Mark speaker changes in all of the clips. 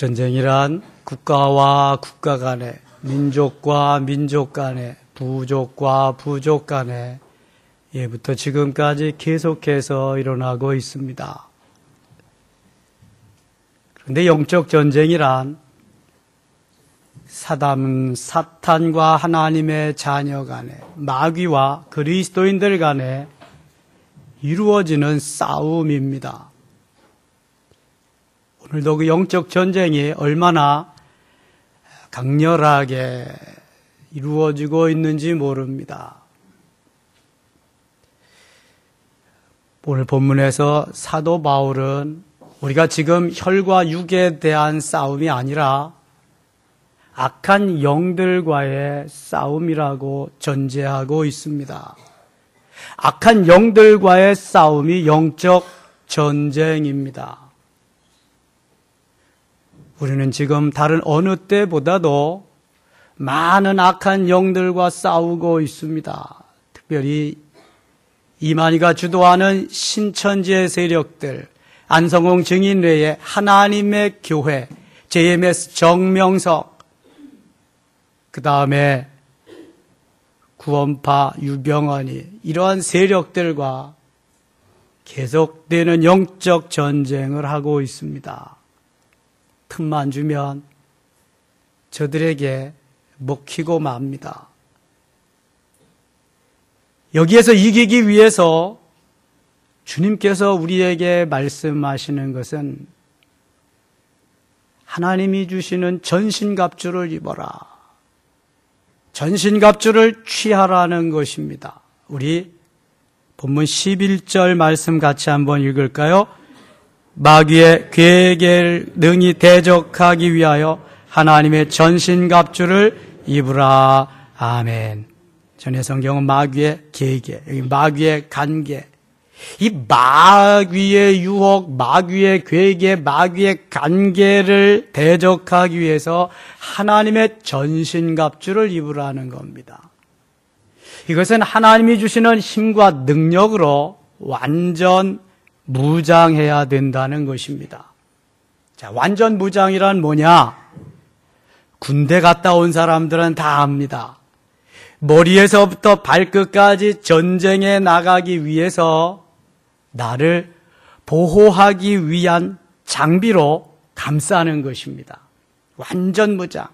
Speaker 1: 전쟁이란 국가와 국가 간에, 민족과 민족 간에, 부족과 부족 간에 예부터 지금까지 계속해서 일어나고 있습니다. 그런데 영적 전쟁이란 사탄과 하나님의 자녀 간에, 마귀와 그리스도인들 간에 이루어지는 싸움입니다. 오늘도 그 영적 전쟁이 얼마나 강렬하게 이루어지고 있는지 모릅니다. 오늘 본문에서 사도 바울은 우리가 지금 혈과 육에 대한 싸움이 아니라 악한 영들과의 싸움이라고 전제하고 있습니다. 악한 영들과의 싸움이 영적 전쟁입니다. 우리는 지금 다른 어느 때보다도 많은 악한 영들과 싸우고 있습니다. 특별히 이만희가 주도하는 신천지의 세력들, 안성홍 증인회의 하나님의 교회, JMS 정명석, 그 다음에 구원파 유병헌이 이러한 세력들과 계속되는 영적 전쟁을 하고 있습니다. 틈만 주면 저들에게 먹히고 맙니다. 여기에서 이기기 위해서 주님께서 우리에게 말씀하시는 것은 하나님이 주시는 전신갑주를 입어라. 전신갑주를 취하라는 것입니다. 우리 본문 11절 말씀 같이 한번 읽을까요? 마귀의 계획을 능히 대적하기 위하여 하나님의 전신갑주를 입으라. 아멘. 전에 성경은 마귀의 계획, 여기 마귀의 간계. 이 마귀의 유혹, 마귀의 계획, 마귀의 간계를 대적하기 위해서 하나님의 전신갑주를 입으라는 겁니다. 이것은 하나님이 주시는 힘과 능력으로 완전 무장해야 된다는 것입니다. 자, 완전 무장이란 뭐냐? 군대 갔다 온 사람들은 다 압니다. 머리에서부터 발끝까지 전쟁에 나가기 위해서 나를 보호하기 위한 장비로 감싸는 것입니다. 완전 무장.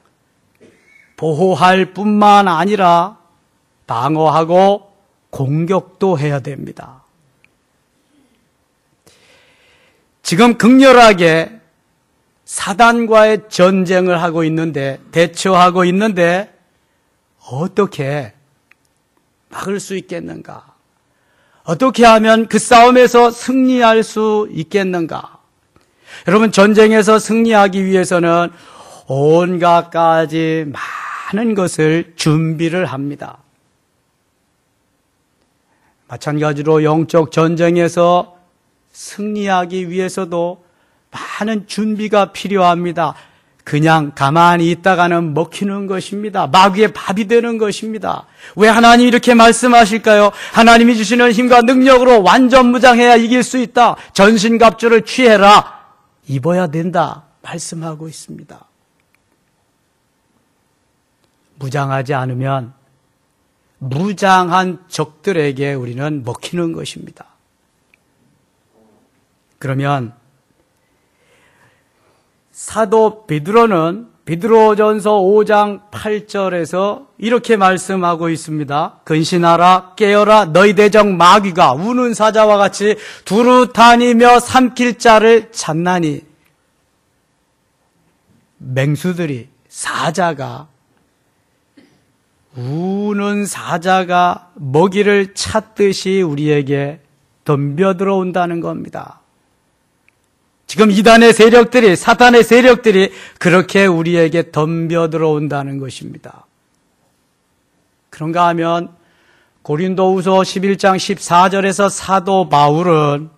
Speaker 1: 보호할 뿐만 아니라 방어하고 공격도 해야 됩니다. 지금 극렬하게 사단과의 전쟁을 하고 있는데, 대처하고 있는데 어떻게 막을 수 있겠는가? 어떻게 하면 그 싸움에서 승리할 수 있겠는가? 여러분, 전쟁에서 승리하기 위해서는 온갖 가지 많은 것을 준비를 합니다. 마찬가지로 영적 전쟁에서 승리하기 위해서도 많은 준비가 필요합니다. 그냥 가만히 있다가는 먹히는 것입니다. 마귀의 밥이 되는 것입니다. 왜 하나님이 이렇게 말씀하실까요? 하나님이 주시는 힘과 능력으로 완전 무장해야 이길 수 있다. 전신갑주를 취해라. 입어야 된다. 말씀하고 있습니다. 무장하지 않으면 무장한 적들에게 우리는 먹히는 것입니다. 그러면 사도 베드로는 베드로전서 5장 8절에서 이렇게 말씀하고 있습니다. 근신하라, 깨어라, 너희 대적 마귀가 우는 사자와 같이 두루 다니며 삼킬 자를 찾나니. 맹수들이, 사자가, 우는 사자가 먹이를 찾듯이 우리에게 덤벼들어 온다는 겁니다. 지금 이단의 세력들이, 사탄의 세력들이 그렇게 우리에게 덤벼들어 온다는 것입니다. 그런가 하면 고린도후서 11장 14절에서 사도 바울은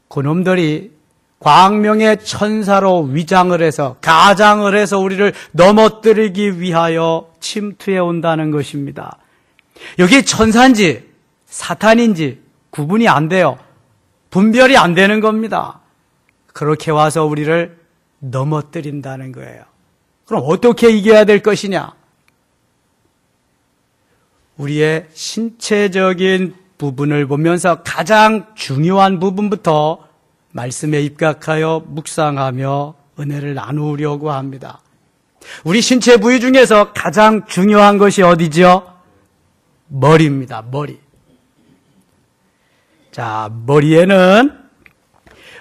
Speaker 1: 그놈들이 광명의 천사로 위장을 해서, 가장을 해서 우리를 넘어뜨리기 위하여 침투해 온다는 것입니다. 여기 천사인지 사탄인지 구분이 안 돼요. 분별이 안 되는 겁니다. 그렇게 와서 우리를 넘어뜨린다는 거예요. 그럼 어떻게 이겨야 될 것이냐? 우리의 신체적인 부분을 보면서 가장 중요한 부분부터 말씀에 입각하여 묵상하며 은혜를 나누려고 합니다. 우리 신체 부위 중에서 가장 중요한 것이 어디죠? 머리입니다. 머리. 자, 머리에는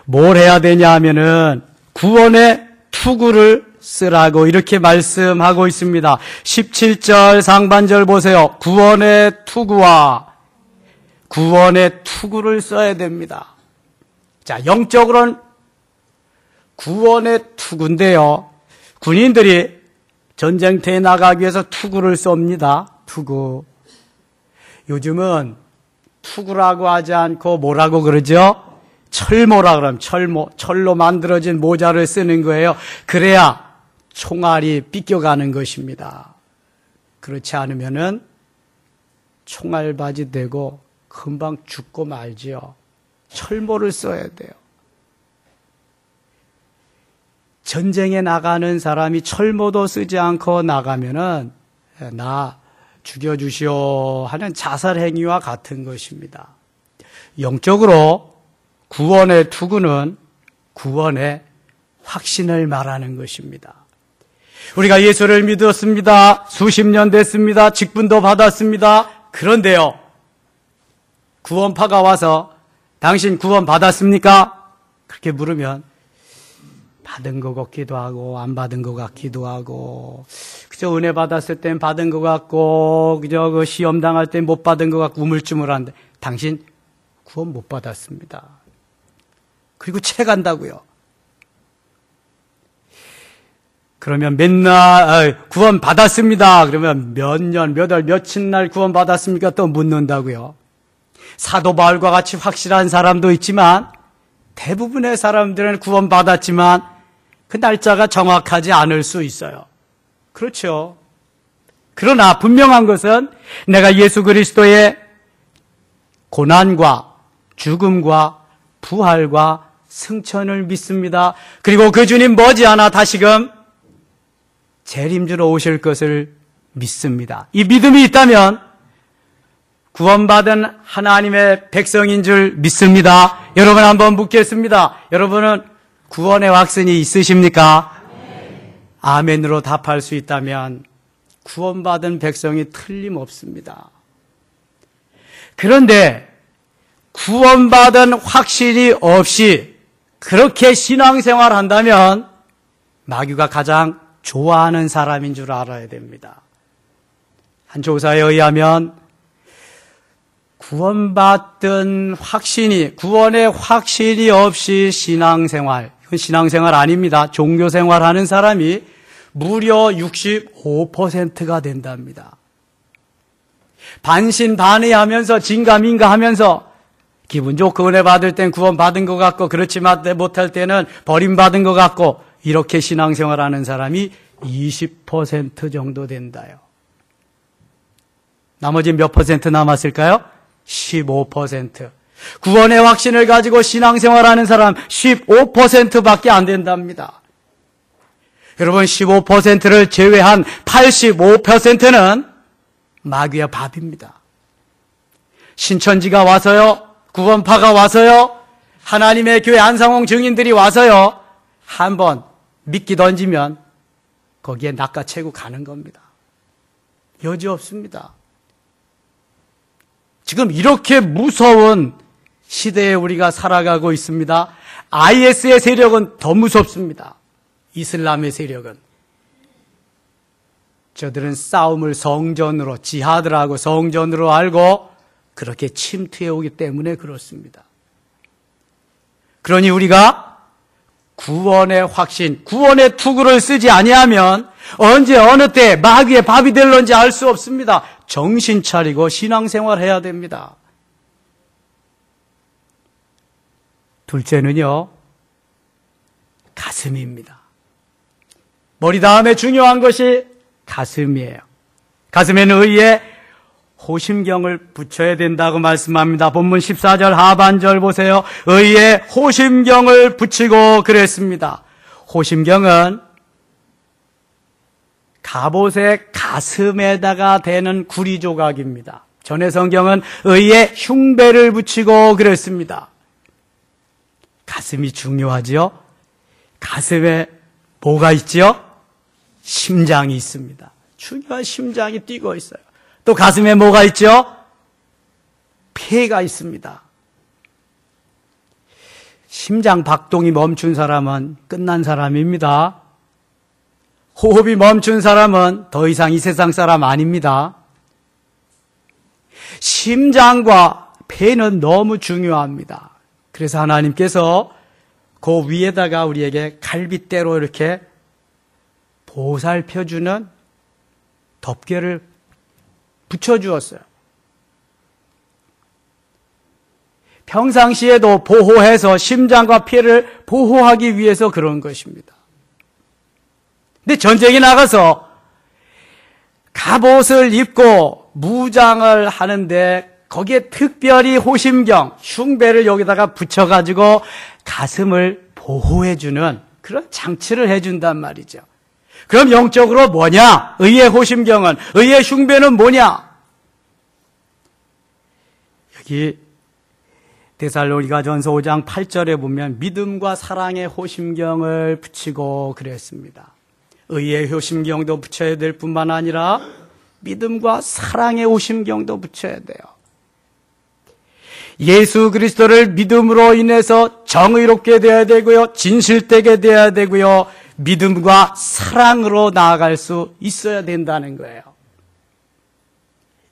Speaker 1: 뭘 해야 되냐 하면은 구원의 투구를 쓰라고 이렇게 말씀하고 있습니다. 17절 상반절 보세요. 구원의 투구와 구원의 투구를 써야 됩니다. 자, 영적으로는 구원의 투구인데요. 군인들이 전쟁터에 나가기 위해서 투구를 쏩니다. 투구. 요즘은 투구라고 하지 않고 뭐라고 그러죠? 철모라 그러면 철로 만들어진 모자를 쓰는 거예요. 그래야 총알이 삐껴가는 것입니다. 그렇지 않으면은 총알바지 되고 금방 죽고 말지요. 철모를 써야 돼요. 전쟁에 나가는 사람이 철모도 쓰지 않고 나가면은 나 죽여주시오 하는 자살 행위와 같은 것입니다. 영적으로 구원의 투구는 구원의 확신을 말하는 것입니다. 우리가 예수를 믿었습니다. 수십 년 됐습니다. 직분도 받았습니다. 그런데요, 구원파가 와서 당신 구원 받았습니까? 그렇게 물으면 받은 것 같기도 하고 안 받은 것 같기도 하고 그저 은혜 받았을 땐 받은 것 같고 그저 그 시험 당할 땐 못 받은 것 같고 우물쭈물한데 당신 구원 못 받았습니다. 그리고 채간다고요. 그러면 맨날 구원 받았습니다. 그러면 몇 년, 몇 월, 며칠 날 구원 받았습니까? 또 묻는다고요. 사도 바울과 같이 확실한 사람도 있지만 대부분의 사람들은 구원 받았지만 그 날짜가 정확하지 않을 수 있어요. 그렇죠. 그러나 분명한 것은 내가 예수 그리스도의 고난과 죽음과 부활과 승천을 믿습니다. 그리고 그 주님 머지않아 다시금 재림주로 오실 것을 믿습니다. 이 믿음이 있다면 구원받은 하나님의 백성인 줄 믿습니다. 여러분 한번 묻겠습니다. 여러분은 구원의 확신이 있으십니까? 아멘으로 답할 수 있다면 구원받은 백성이 틀림없습니다. 그런데 구원받은 확신이 없이 그렇게 신앙생활 한다면 마귀가 가장 좋아하는 사람인 줄 알아야 됩니다. 한 조사에 의하면 구원받은 확신이, 구원의 확신이 없이 신앙생활, 이건 신앙생활 아닙니다. 종교생활 하는 사람이 무려 65%가 된답니다. 반신반의하면서 진가민가 하면서 기분 좋고 은혜 받을 땐 구원 받은 것 같고 그렇지 못할 때는 버림받은 것 같고 이렇게 신앙생활 하는 사람이 20% 정도 된다요. 나머지 몇 퍼센트 남았을까요? 15%. 구원의 확신을 가지고 신앙생활 하는 사람 15%밖에 안 된답니다. 여러분 15%를 제외한 85%는 마귀의 밥입니다. 신천지가 와서요, 구원파가 와서요, 하나님의 교회 안상홍 증인들이 와서요, 한번 미끼 던지면 거기에 낚아채고 가는 겁니다. 여지 없습니다. 지금 이렇게 무서운 시대에 우리가 살아가고 있습니다. IS의 세력은 더 무섭습니다. 이슬람의 세력은. 저들은 싸움을 성전으로, 지하드라고 성전으로 알고 그렇게 침투해 오기 때문에 그렇습니다. 그러니 우리가 구원의 확신, 구원의 투구를 쓰지 아니하면 언제 어느 때 마귀의 밥이 될런지 알 수 없습니다. 정신 차리고 신앙생활 해야 됩니다. 둘째는요, 가슴입니다. 머리 다음에 중요한 것이 가슴이에요. 가슴에는 의에 호심경을 붙여야 된다고 말씀합니다. 본문 14절 하반절 보세요. 의에 호심경을 붙이고 그랬습니다. 호심경은 갑옷의 가슴에다가 대는 구리 조각입니다. 전에 성경은 의에 흉배를 붙이고 그랬습니다. 가슴이 중요하죠? 가슴에 뭐가 있죠? 심장이 있습니다. 중요한 심장이 뛰고 있어요. 또 가슴에 뭐가 있죠? 폐가 있습니다. 심장 박동이 멈춘 사람은 끝난 사람입니다. 호흡이 멈춘 사람은 더 이상 이 세상 사람 아닙니다. 심장과 폐는 너무 중요합니다. 그래서 하나님께서 그 위에다가 우리에게 갈빗대로 이렇게 보살펴주는 덮개를 붙여주었어요. 평상시에도 보호해서 심장과 폐를 보호하기 위해서 그런 것입니다. 근데 전쟁에 나가서 갑옷을 입고 무장을 하는데 거기에 특별히 호심경, 흉배를 여기다가 붙여가지고 가슴을 보호해주는 그런 장치를 해준단 말이죠. 그럼 영적으로 뭐냐? 의의 호심경은, 의의 흉배는 뭐냐? 여기 데살로니가전서 5장 8절에 보면 믿음과 사랑의 호심경을 붙이고 그랬습니다. 의의 호심경도 붙여야 될 뿐만 아니라 믿음과 사랑의 호심경도 붙여야 돼요. 예수 그리스도를 믿음으로 인해서 정의롭게 되어야 되고요. 진실되게 되어야 되고요. 믿음과 사랑으로 나아갈 수 있어야 된다는 거예요.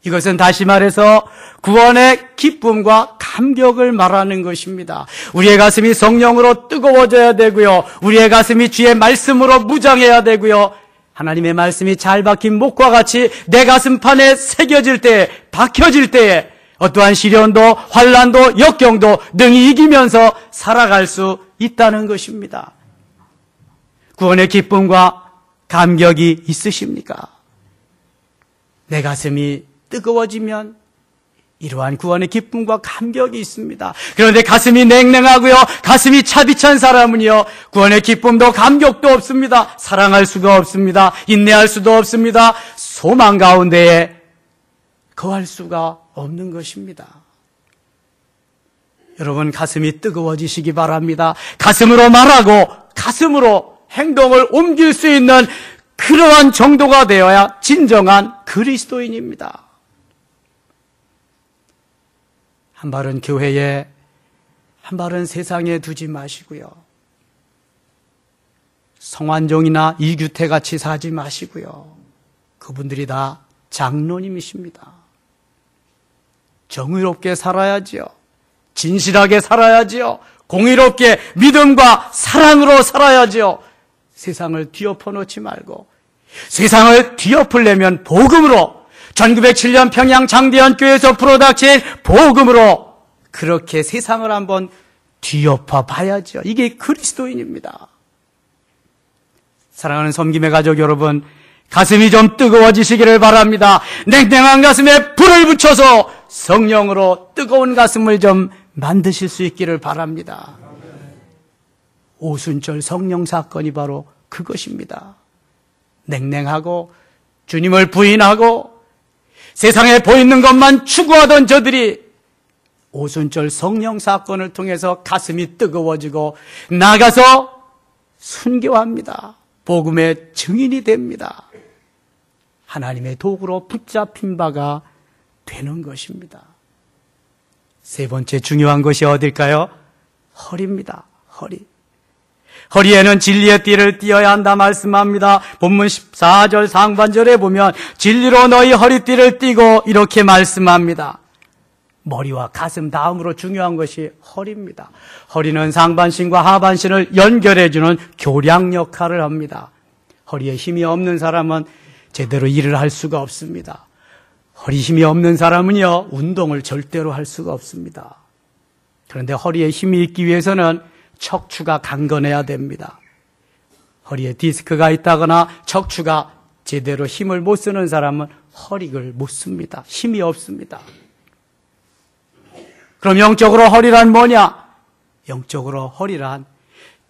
Speaker 1: 이것은 다시 말해서 구원의 기쁨과 감격을 말하는 것입니다. 우리의 가슴이 성령으로 뜨거워져야 되고요. 우리의 가슴이 주의 말씀으로 무장해야 되고요. 하나님의 말씀이 잘 박힌 목과 같이 내 가슴판에 새겨질 때, 박혀질 때에 어떠한 시련도 환난도 역경도 능히 이기면서 살아갈 수 있다는 것입니다. 구원의 기쁨과 감격이 있으십니까? 내 가슴이 뜨거워지면 이러한 구원의 기쁨과 감격이 있습니다. 그런데 가슴이 냉랭하고요, 가슴이 차비찬 사람은요, 구원의 기쁨도 감격도 없습니다. 사랑할 수가 없습니다. 인내할 수도 없습니다. 소망 가운데에 거할 수가 없는 것입니다. 여러분, 가슴이 뜨거워지시기 바랍니다. 가슴으로 말하고 가슴으로 행동을 옮길 수 있는 그러한 정도가 되어야 진정한 그리스도인입니다. 한 발은 교회에, 한 발은 세상에 두지 마시고요. 성환종이나 이규태같이 사지 마시고요. 그분들이 다 장로님이십니다. 정의롭게 살아야지요. 진실하게 살아야지요. 공의롭게 믿음과 사랑으로 살아야지요. 세상을 뒤엎어 놓지 말고, 세상을 뒤엎으려면 복음으로, 1907년 평양 장대현교회에서 프로닥친 복음으로 그렇게 세상을 한번 뒤엎어 봐야죠. 이게 그리스도인입니다. 사랑하는 섬김의 가족 여러분, 가슴이 좀 뜨거워지시기를 바랍니다. 냉랭한 가슴에 불을 붙여서 성령으로 뜨거운 가슴을 좀 만드실 수 있기를 바랍니다. 오순절 성령 사건이 바로 그것입니다. 냉랭하고 주님을 부인하고 세상에 보이는 것만 추구하던 저들이 오순절 성령 사건을 통해서 가슴이 뜨거워지고 나가서 순교합니다. 복음의 증인이 됩니다. 하나님의 도구로 붙잡힌 바가 되는 것입니다. 세 번째 중요한 것이 어딜까요? 허리입니다. 허리. 허리에는 진리의 띠를 띠어야 한다 말씀합니다. 본문 14절 상반절에 보면 진리로 너희 허리띠를 띠고 이렇게 말씀합니다. 머리와 가슴 다음으로 중요한 것이 허리입니다. 허리는 상반신과 하반신을 연결해주는 교량 역할을 합니다. 허리에 힘이 없는 사람은 제대로 일을 할 수가 없습니다. 허리 힘이 없는 사람은요, 운동을 절대로 할 수가 없습니다. 그런데 허리에 힘이 있기 위해서는 척추가 강건해야 됩니다. 허리에 디스크가 있다거나 척추가 제대로 힘을 못 쓰는 사람은 허리를 못 씁니다. 힘이 없습니다. 그럼 영적으로 허리란 뭐냐? 영적으로 허리란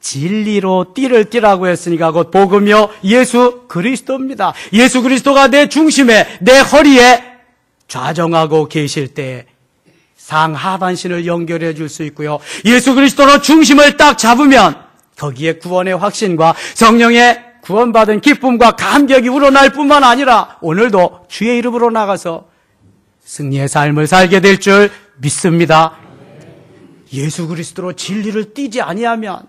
Speaker 1: 진리로 띠를 띠라고 했으니까 곧 복음이요 예수 그리스도입니다. 예수 그리스도가 내 중심에, 내 허리에 좌정하고 계실 때 상하반신을 연결해 줄 수 있고요. 예수 그리스도로 중심을 딱 잡으면 거기에 구원의 확신과 성령의 구원받은 기쁨과 감격이 우러날 뿐만 아니라 오늘도 주의 이름으로 나가서 승리의 삶을 살게 될 줄 믿습니다. 예수 그리스도로 진리를 띠지 아니하면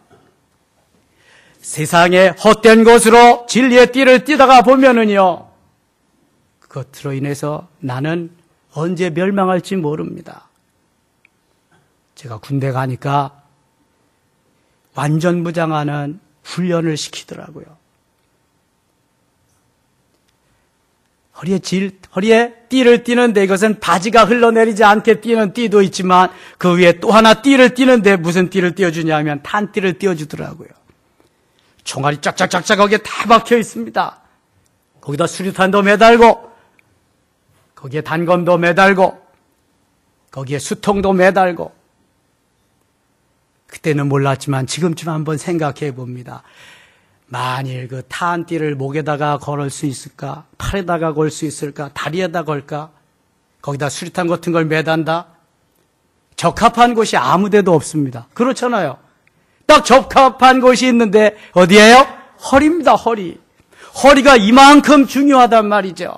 Speaker 1: 세상의 헛된 것으로 진리의 띠를 띠다가 보면은요, 그것으로 인해서 나는 언제 멸망할지 모릅니다. 제가 군대 가니까 완전 무장하는 훈련을 시키더라고요. 허리에 띠를 띠는데 이것은 바지가 흘러내리지 않게 띠는 띠도 있지만 그 위에 또 하나 띠를 띠는데 무슨 띠를 띄워주냐면 탄띠를 띄워주더라고요. 총알이 쫙쫙쫙쫙 거기에 다 박혀 있습니다. 거기다 수류탄도 매달고 거기에 단검도 매달고 거기에 수통도 매달고 그때는 몰랐지만 지금쯤 한번 생각해 봅니다. 만일 그 탄띠를 목에다가 걸을 수 있을까? 팔에다가 걸 수 있을까? 다리에다 걸까? 거기다 수류탄 같은 걸 매단다? 적합한 곳이 아무 데도 없습니다. 그렇잖아요. 딱 적합한 곳이 있는데 어디예요? 허리입니다. 허리. 허리가 이만큼 중요하단 말이죠.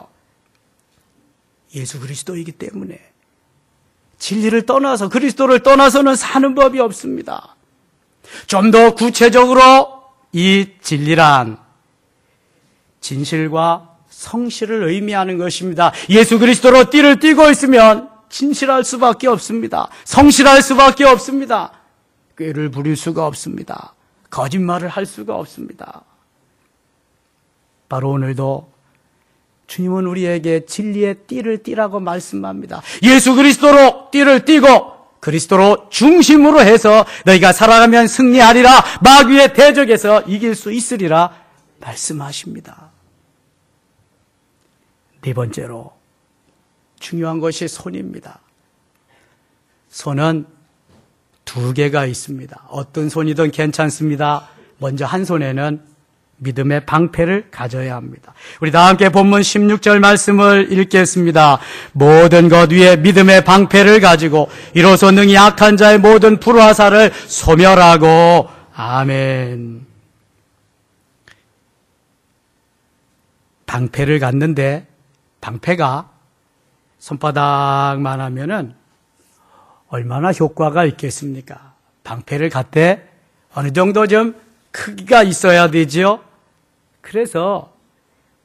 Speaker 1: 예수 그리스도이기 때문에 진리를 떠나서, 그리스도를 떠나서는 사는 법이 없습니다. 좀 더 구체적으로 이 진리란 진실과 성실을 의미하는 것입니다. 예수 그리스도로 띠를 띠고 있으면 진실할 수밖에 없습니다. 성실할 수밖에 없습니다. 꾀를 부릴 수가 없습니다. 거짓말을 할 수가 없습니다. 바로 오늘도 주님은 우리에게 진리의 띠를 띠라고 말씀합니다. 예수 그리스도로 띠를 띠고 그리스도로 중심으로 해서 너희가 살아가면 승리하리라, 마귀의 대적에서 이길 수 있으리라 말씀하십니다. 네 번째로 중요한 것이 손입니다. 손은 두 개가 있습니다. 어떤 손이든 괜찮습니다. 먼저 한 손에는 믿음의 방패를 가져야 합니다. 우리 다 함께 본문 16절 말씀을 읽겠습니다. 모든 것 위에 믿음의 방패를 가지고 이로써 능히 악한 자의 모든 불화살을 소멸하고. 아멘. 방패를 갖는데 방패가 손바닥만 하면은 얼마나 효과가 있겠습니까? 방패를 갖되 어느 정도 좀 크기가 있어야 되지요. 그래서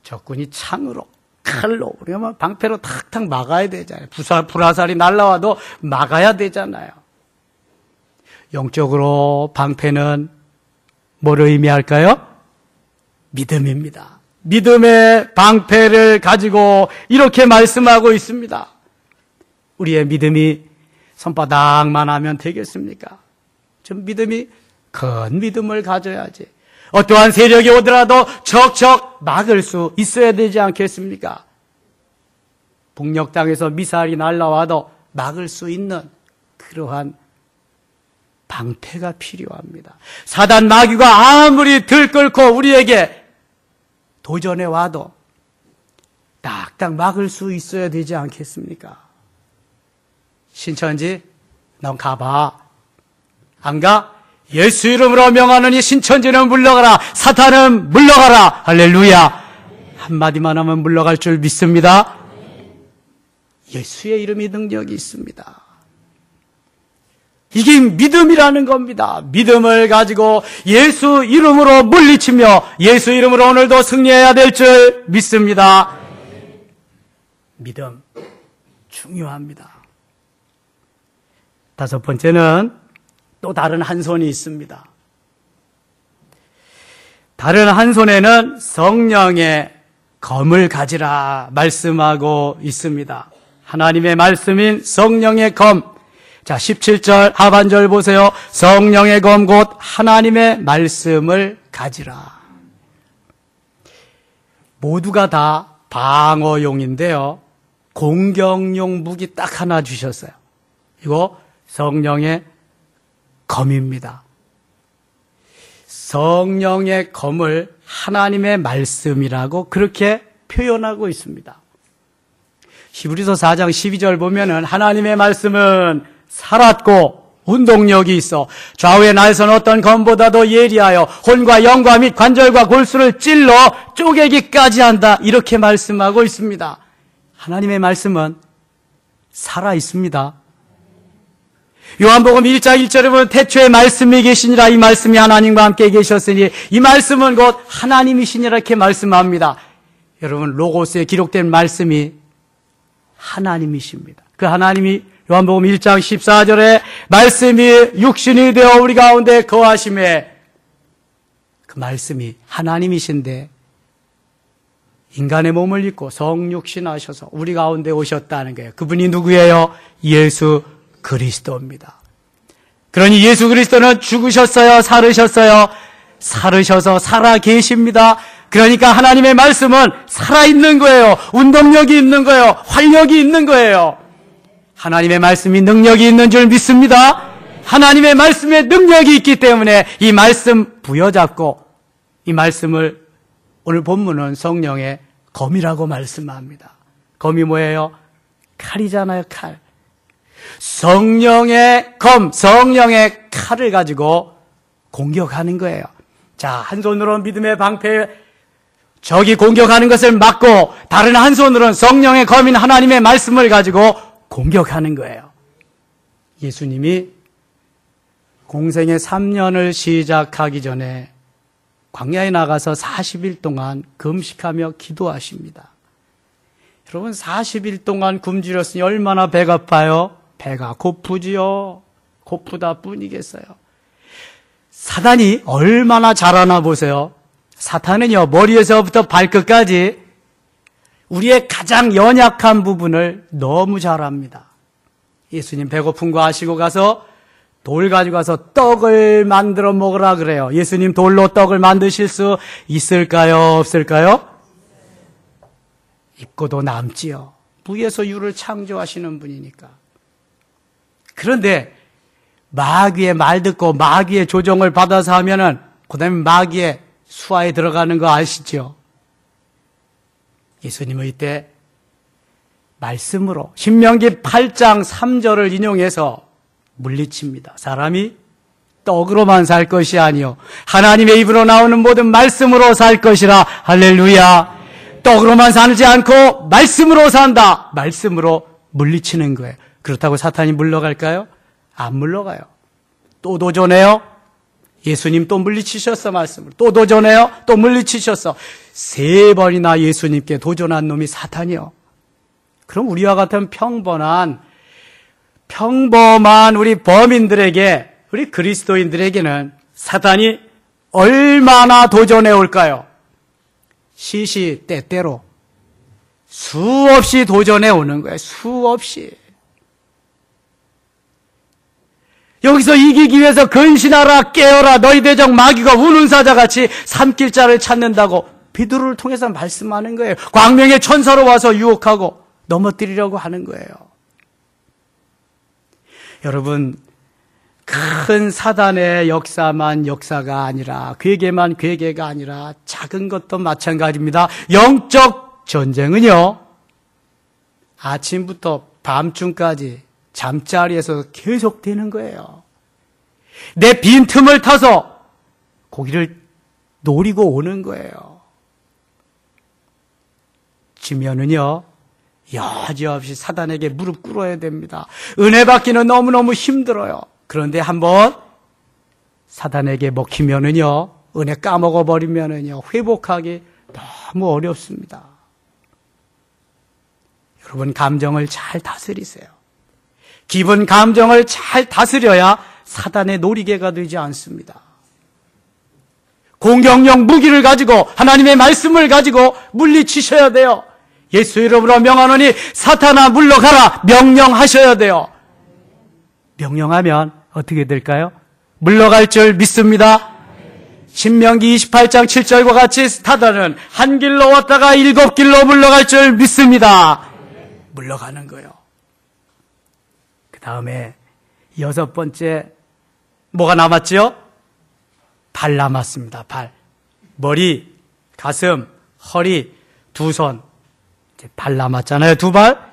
Speaker 1: 적군이 창으로, 칼로, 그러면 방패로 탁탁 막아야 되잖아요. 불화살이 날라와도 막아야 되잖아요. 영적으로 방패는 뭐를 의미할까요? 믿음입니다. 믿음의 방패를 가지고 이렇게 말씀하고 있습니다. 우리의 믿음이 손바닥만 하면 되겠습니까? 좀 믿음이 큰 믿음을 가져야지. 어떠한 세력이 오더라도 척척 막을 수 있어야 되지 않겠습니까? 북녘 땅에서 미사일이 날라와도 막을 수 있는 그러한 방패가 필요합니다. 사단 마귀가 아무리 들끓고 우리에게 도전해 와도 딱딱 막을 수 있어야 되지 않겠습니까? 신천지, 넌 가봐. 안 가? 예수 이름으로 명하노니 신천지는 물러가라, 사탄은 물러가라. 할렐루야. 한마디만 하면 물러갈 줄 믿습니다. 예수의 이름이 능력이 있습니다. 이게 믿음이라는 겁니다. 믿음을 가지고 예수 이름으로 물리치며 예수 이름으로 오늘도 승리해야 될 줄 믿습니다. 믿음 중요합니다. 다섯 번째는 또 다른 한 손이 있습니다. 다른 한 손에는 성령의 검을 가지라 말씀하고 있습니다. 하나님의 말씀인 성령의 검. 자, 17절 하반절 보세요. 성령의 검 곧 하나님의 말씀을 가지라. 모두가 다 방어용인데요. 공격용 무기 딱 하나 주셨어요. 이거 성령의 검입니다. 성령의 검을 하나님의 말씀이라고 그렇게 표현하고 있습니다. 히브리서 4장 12절 보면은 하나님의 말씀은 살았고 운동력이 있어 좌우의 날선 어떤 검보다도 예리하여 혼과 영과 및 관절과 골수를 찔러 쪼개기까지 한다. 이렇게 말씀하고 있습니다. 하나님의 말씀은 살아 있습니다. 요한복음 1장 1절에 보면 태초에 말씀이 계시니라. 이 말씀이 하나님과 함께 계셨으니 이 말씀은 곧 하나님이시니라 이렇게 말씀합니다. 여러분, 로고스에 기록된 말씀이 하나님이십니다. 그 하나님이 요한복음 1장 14절에 말씀이 육신이 되어 우리 가운데 거하심에 그 말씀이 하나님이신데 인간의 몸을 입고 성육신하셔서 우리 가운데 오셨다는 거예요. 그분이 누구예요? 예수 그리스도입니다. 그러니 예수 그리스도는 죽으셨어요? 살으셨어요? 살으셔서 살아 계십니다. 그러니까 하나님의 말씀은 살아있는 거예요. 운동력이 있는 거예요. 활력이 있는 거예요. 하나님의 말씀이 능력이 있는 줄 믿습니다. 하나님의 말씀에 능력이 있기 때문에 이 말씀 부여잡고 이 말씀을 오늘 본문은 성령의 검이라고 말씀합니다. 검이 뭐예요? 칼이잖아요, 칼. 성령의 검, 성령의 칼을 가지고 공격하는 거예요. 자, 한 손으로는 믿음의 방패, 적이 공격하는 것을 막고 다른 한 손으로는 성령의 검인 하나님의 말씀을 가지고 공격하는 거예요. 예수님이 공생의 3년을 시작하기 전에 광야에 나가서 40일 동안 금식하며 기도하십니다. 여러분, 40일 동안 굶주렸으니 얼마나 배고파요? 배가 고프지요. 고프다 뿐이겠어요. 사단이 얼마나 잘하나 보세요. 사탄은요, 머리에서부터 발끝까지 우리의 가장 연약한 부분을 너무 잘 압니다. 예수님 배고픈 거 아시고 가서 돌 가지고 가서 떡을 만들어 먹으라 그래요. 예수님 돌로 떡을 만드실 수 있을까요? 없을까요? 입고도 남지요. 무에서 유를 창조하시는 분이니까. 그런데 마귀의 말 듣고 마귀의 조정을 받아서 하면은 그다음에 마귀의 수하에 들어가는 거 아시죠? 예수님은 이때 말씀으로 신명기 8장 3절을 인용해서 물리칩니다. 사람이 떡으로만 살 것이 아니요 하나님의 입으로 나오는 모든 말씀으로 살 것이라. 할렐루야. 떡으로만 살지 않고 말씀으로 산다. 말씀으로 물리치는 거예요. 그렇다고 사탄이 물러갈까요? 안 물러가요. 또 도전해요. 예수님 또 물리치셨어. 말씀을 또 도전해요. 또 물리치셨어. 3번이나 예수님께 도전한 놈이 사탄이요. 그럼 우리와 같은 평범한 우리 범인들에게, 우리 그리스도인들에게는 사탄이 얼마나 도전해 올까요? 시시때때로 수없이 도전해 오는 거예요. 수없이. 여기서 이기기 위해서 근신하라, 깨어라, 너희 대적 마귀가 우는 사자같이 삼킬 자를 찾는다고 비두를 통해서 말씀하는 거예요. 광명의 천사로 와서 유혹하고 넘어뜨리려고 하는 거예요. 여러분, 큰 사단의 역사만 역사가 아니라, 괴계만 괴계가 아니라 작은 것도 마찬가지입니다. 영적 전쟁은요, 아침부터 밤중까지 잠자리에서 계속되는 거예요. 내 빈틈을 타서 고기를 노리고 오는 거예요. 지면은요, 여지없이 사단에게 무릎 꿇어야 됩니다. 은혜 받기는 너무너무 힘들어요. 그런데 한번 사단에게 먹히면은요, 은혜 까먹어 버리면은요, 회복하기 너무 어렵습니다. 여러분, 감정을 잘 다스리세요. 기분, 감정을 잘 다스려야 사단의 놀이개가 되지 않습니다. 공격력 무기를 가지고 하나님의 말씀을 가지고 물리치셔야 돼요. 예수 이름으로 명하노니 사탄아 물러가라 명령하셔야 돼요. 명령하면 어떻게 될까요? 물러갈 줄 믿습니다. 신명기 28장 7절과 같이 사탄은 한 길로 왔다가 7길로 물러갈 줄 믿습니다. 물러가는 거예요. 그 다음에 6번째 뭐가 남았죠? 발 남았습니다. 발. 머리, 가슴, 허리, 두 손. 이제 발 남았잖아요. 두 발.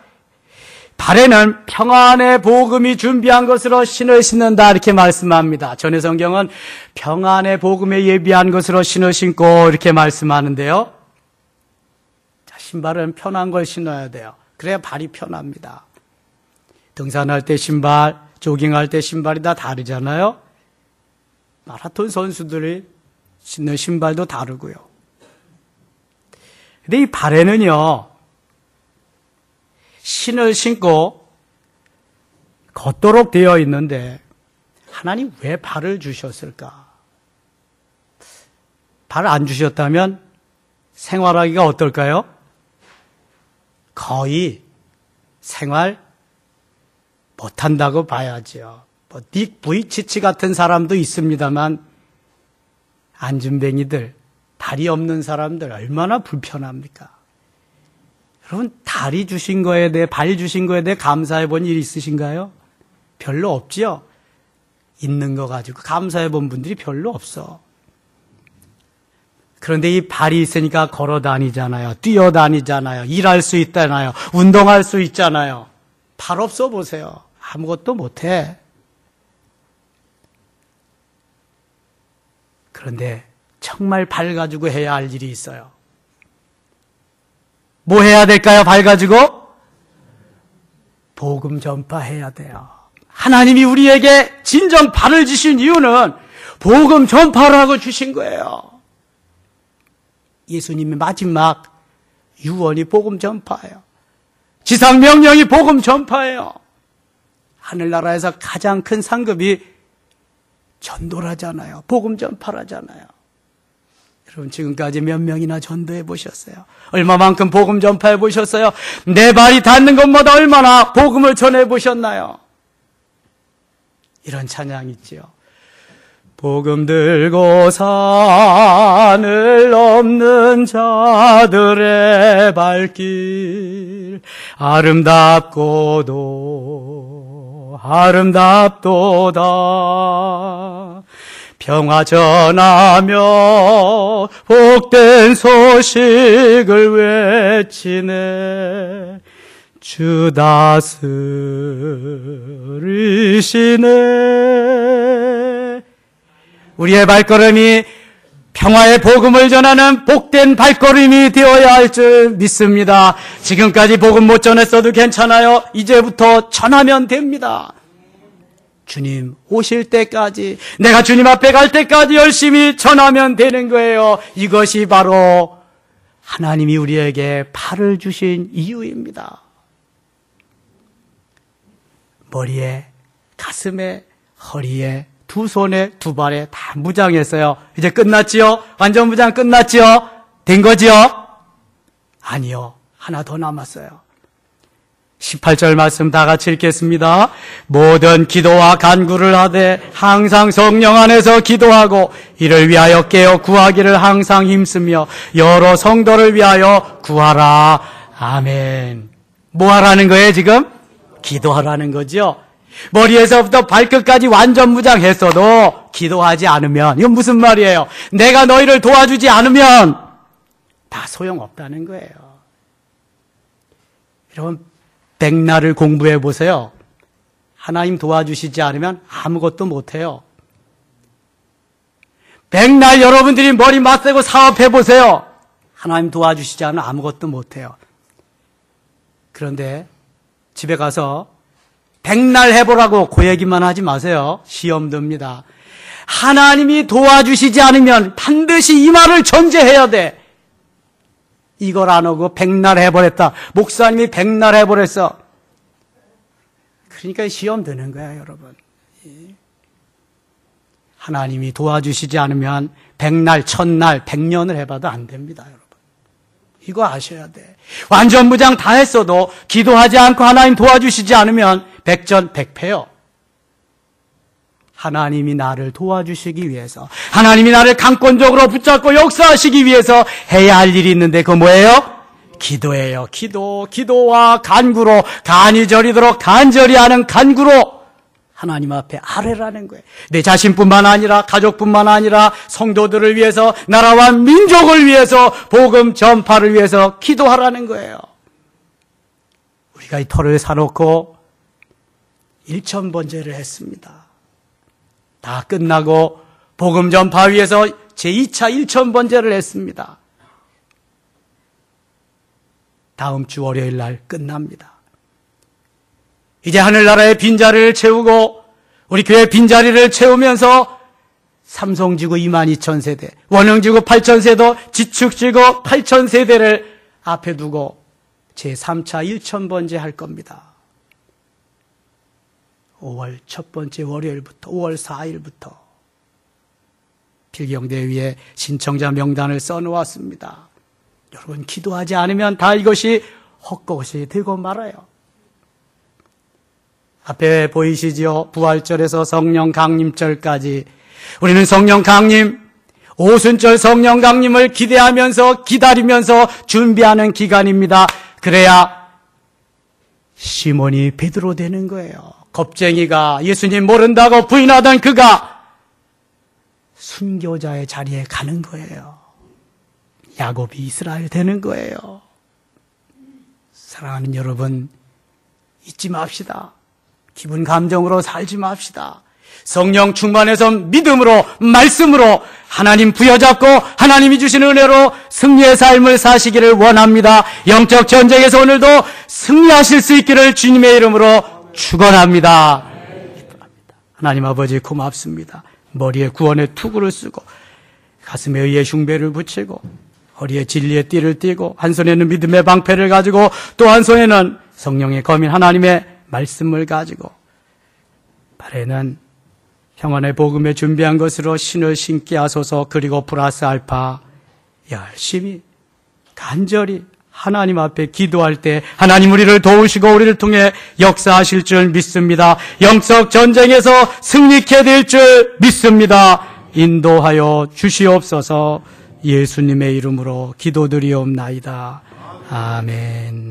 Speaker 1: 발에는 평안의 복음이 준비한 것으로 신을 신는다 이렇게 말씀합니다. 전에 성경은 평안의 복음에 예비한 것으로 신을 신고 이렇게 말씀하는데요. 자, 신발은 편한 걸 신어야 돼요. 그래야 발이 편합니다. 등산할 때 신발, 조깅할 때 신발이 다 다르잖아요. 마라톤 선수들이 신는 신발도 다르고요. 근데 이 발에는요, 신을 신고 걷도록 되어 있는데 하나님 왜 발을 주셨을까? 발 안 주셨다면 생활하기가 어떨까요? 거의 생활 못한다고 봐야죠. 뭐 닉 부이치치 같은 사람도 있습니다만 안준뱅이들, 다리 없는 사람들 얼마나 불편합니까? 여러분, 다리 주신 거에 대해, 발 주신 거에 대해 감사해 본 일 있으신가요? 별로 없지요? 있는 거 가지고 감사해 본 분들이 별로 없어. 그런데 이 발이 있으니까 걸어 다니잖아요. 뛰어 다니잖아요. 일할 수 있잖아요. 운동할 수 있잖아요. 발 없어 보세요. 아무것도 못해. 그런데 정말 발 가지고 해야 할 일이 있어요. 뭐 해야 될까요? 발 가지고? 복음 전파해야 돼요. 하나님이 우리에게 진정 발을 주신 이유는 복음 전파라고 주신 거예요. 예수님의 마지막 유언이 복음 전파예요. 지상 명령이 복음 전파예요. 하늘나라에서 가장 큰 상급이 전도라잖아요. 복음 전파라잖아요. 여러분, 지금까지 몇 명이나 전도해 보셨어요? 얼마만큼 복음 전파해 보셨어요? 내 발이 닿는 것마다 얼마나 복음을 전해 보셨나요? 이런 찬양이 있지요. 복음 들고 산을 넘는 자들의 발길 아름답고도 아름답도다. 평화 전하며 복된 소식을 외치네. 주 다스리시네. 우리의 발걸음이 평화의 복음을 전하는 복된 발걸음이 되어야 할 줄 믿습니다. 지금까지 복음 못 전했어도 괜찮아요. 이제부터 전하면 됩니다. 주님 오실 때까지, 내가 주님 앞에 갈 때까지 열심히 전하면 되는 거예요. 이것이 바로 하나님이 우리에게 발을 주신 이유입니다. 머리에, 가슴에, 허리에, 두 손에, 두 발에 다 무장했어요. 이제 끝났지요? 완전 무장 끝났지요? 된 거지요? 아니요. 하나 더 남았어요. 18절 말씀 다 같이 읽겠습니다. 모든 기도와 간구를 하되 항상 성령 안에서 기도하고 이를 위하여 깨어 구하기를 항상 힘쓰며 여러 성도를 위하여 구하라. 아멘. 뭐 하라는 거예요 지금? 기도하라는 거죠. 머리에서부터 발끝까지 완전 무장했어도 기도하지 않으면, 이건 무슨 말이에요? 내가 너희를 도와주지 않으면 다 소용없다는 거예요. 여러분, 백날을 공부해 보세요. 하나님 도와주시지 않으면 아무것도 못해요. 백날 여러분들이 머리 맞대고 사업해 보세요. 하나님 도와주시지 않으면 아무것도 못해요. 그런데 집에 가서 백날 해보라고 그 얘기만 하지 마세요. 시험 듭니다. 하나님이 도와주시지 않으면 반드시 이 말을 전제해야 돼. 이걸 안 하고 백날 해버렸다. 목사님이 백날 해버렸어. 그러니까 시험 드는 거야, 여러분. 하나님이 도와주시지 않으면 백날, 천날, 백년을 해봐도 안 됩니다, 여러분. 이거 아셔야 돼. 완전 무장 다 했어도 기도하지 않고 하나님 도와주시지 않으면 백전백패요. 하나님이 나를 도와주시기 위해서, 하나님이 나를 강권적으로 붙잡고 역사하시기 위해서 해야 할 일이 있는데 그거 뭐예요? 기도예요. 기도와 간구로, 간이 저리도록 간절히 하는 간구로 하나님 앞에 아뢰라는 거예요. 내 자신뿐만 아니라 가족뿐만 아니라 성도들을 위해서, 나라와 민족을 위해서, 복음 전파를 위해서 기도하라는 거예요. 우리가 이 터를 사놓고 1000번제를 했습니다. 다 끝나고 복음 전파 위해서 제2차 1000번제를 했습니다. 다음 주 월요일 날 끝납니다. 이제 하늘나라의 빈자리를 채우고 우리 교회 빈자리를 채우면서 삼성지구 22,000세대, 원흥지구 8,000세대, 지축지구 8,000세대를 앞에 두고 제3차 1000번제 할 겁니다. 5월 첫 번째 월요일부터 5월 4일부터 필경대위에 신청자 명단을 써놓았습니다. 여러분 기도하지 않으면 다 이것이 헛것이 되고 말아요. 앞에 보이시지요? 부활절에서 성령 강림절까지 우리는 성령 강림, 오순절 성령 강림을 기대하면서 기다리면서 준비하는 기간입니다. 그래야 시몬이 베드로 되는 거예요. 겁쟁이가 예수님 모른다고 부인하던 그가 순교자의 자리에 가는 거예요. 야곱이 이스라엘 되는 거예요. 사랑하는 여러분, 잊지 맙시다. 기분 감정으로 살지 맙시다. 성령 충만해서 믿음으로, 말씀으로 하나님 부여잡고 하나님이 주신 은혜로 승리의 삶을 사시기를 원합니다. 영적 전쟁에서 오늘도 승리하실 수 있기를 주님의 이름으로 축원합니다. 하나님 아버지 고맙습니다. 머리에 구원의 투구를 쓰고 가슴에 의의 흉배를 붙이고 허리에 진리의 띠를 띠고 한 손에는 믿음의 방패를 가지고 또 한 손에는 성령의 검인 하나님의 말씀을 가지고 발에는 평안의 복음에 준비한 것으로 신을 신게 하소서. 그리고 플러스 알파 열심히 간절히 하나님 앞에 기도할 때 하나님 우리를 도우시고 우리를 통해 역사하실 줄 믿습니다. 영적 전쟁에서 승리케 될 줄 믿습니다. 인도하여 주시옵소서. 예수님의 이름으로 기도드리옵나이다. 아멘.